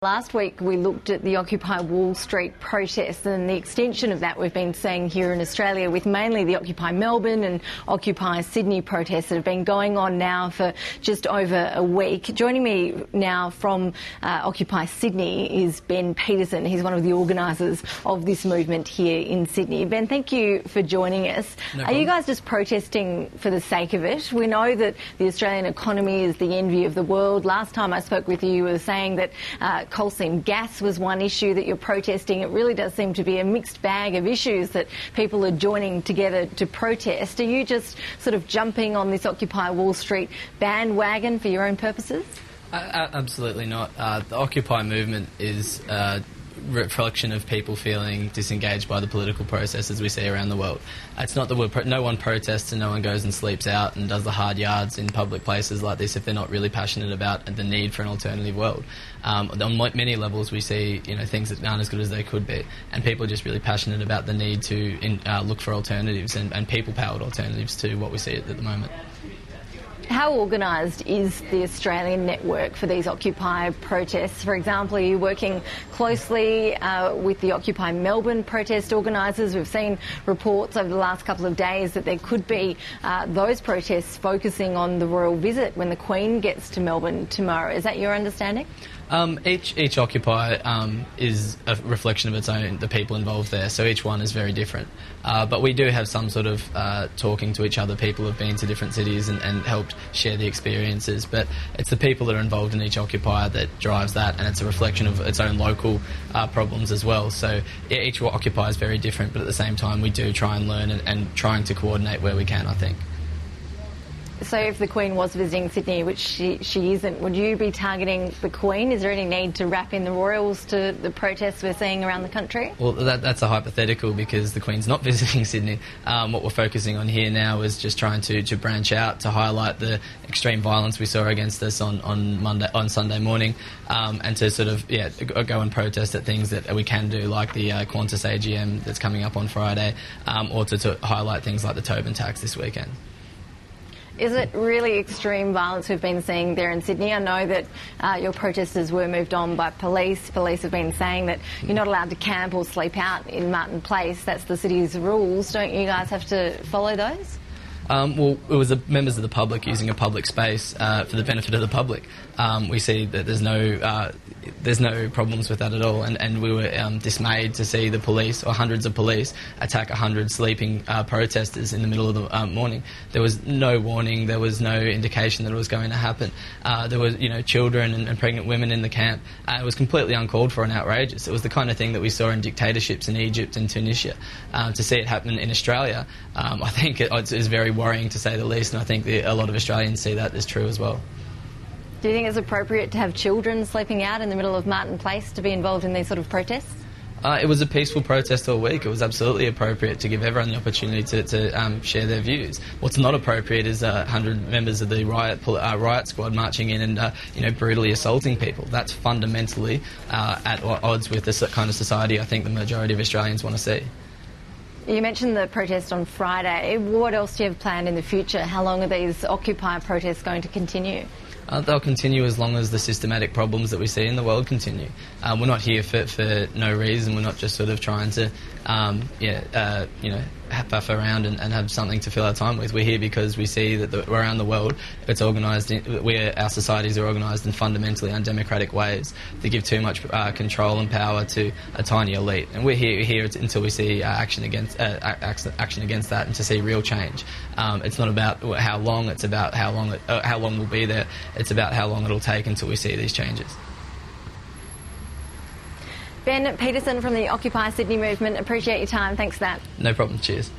Last week we looked at the Occupy Wall Street protests and the extension of that we've been seeing here in Australia with mainly the Occupy Melbourne and Occupy Sydney protests that have been going on now for just over a week. Joining me now from Occupy Sydney is Ben Peterson. He's one of the organisers of this movement here in Sydney. Ben, thank you for joining us. No Are problem. you guys just protesting for the sake of it? We know that the Australian economy is the envy of the world. Last time I spoke with you, you were saying that coal seam gas was one issue that you're protesting. It really does seem to be a mixed bag of issues that people are joining together to protest. Are you just sort of jumping on this Occupy Wall Street bandwagon for your own purposes? Absolutely not. The Occupy movement is a reflection of people feeling disengaged by the political processes we see around the world. It's not that no one protests and no one goes and sleeps out and does the hard yards in public places like this if they're not really passionate about the need for an alternative world. On many levels we see things that aren't as good as they could be, and people are just really passionate about the need to look for alternatives and people-powered alternatives to what we see at the moment. How organised is the Australian network for these Occupy protests? For example, are you working closely with the Occupy Melbourne protest organisers? We've seen reports over the last couple of days that there could be those protests focusing on the royal visit when the Queen gets to Melbourne tomorrow. Is that your understanding? Each Occupy is a reflection of its own, the people involved there, so each one is very different. But we do have some sort of talking to each other. People have been to different cities and helped share the experiences, but it's the people that are involved in each Occupy that drives that, and it's a reflection of its own local problems as well. So each Occupy is very different, but at the same time we do try and learn and trying to coordinate where we can, I think. So if the Queen was visiting Sydney, which she isn't, would you be targeting the Queen? Is there any need to wrap in the royals to the protests we're seeing around the country? Well, that's a hypothetical because the Queen's not visiting Sydney. What we're focusing on here now is just trying to branch out to highlight the extreme violence we saw against us on Sunday morning, and to sort of go and protest at things that we can do, like the Qantas AGM that's coming up on Friday, or to highlight things like the Tobin tax this weekend. Is it really extreme violence we've been seeing there in Sydney? I know that your protesters were moved on by police. Police have been saying that you're not allowed to camp or sleep out in Martin Place. That's the city's rules. Don't you guys have to follow those? Well, it was the members of the public using a public space for the benefit of the public. We see that there's no problems with that at all, and we were dismayed to see the police, or hundreds of police, attack 100 sleeping protesters in the middle of the morning. There was no warning, there was no indication that it was going to happen. There was children and pregnant women in the camp. It was completely uncalled for and outrageous. It was the kind of thing that we saw in dictatorships in Egypt and Tunisia. To see it happen in Australia, I think it's very worrying, to say the least, and I think a lot of Australians see that as true as well. Do you think it's appropriate to have children sleeping out in the middle of Martin Place to be involved in these sort of protests? It was a peaceful protest all week. It was absolutely appropriate to give everyone the opportunity to share their views. What's not appropriate is 100 members of the riot squad marching in and brutally assaulting people. That's fundamentally at odds with the kind of society I think the majority of Australians want to see. You mentioned the protest on Friday. What else do you have planned in the future? How long are these Occupy protests going to continue? They'll continue as long as the systematic problems that we see in the world continue. We're not here for no reason. We're not just sort of trying to, faff around and have something to fill our time with. We're here because we see that around the world it's organised. Our societies are organised in fundamentally undemocratic ways that give too much control and power to a tiny elite. And we're here until we see action against that, and to see real change. It's not about how long. It's about how long we'll be there. It's about how long it'll take until we see these changes. Ben Peterson from the Occupy Sydney movement, appreciate your time. Thanks for that. No problem. Cheers.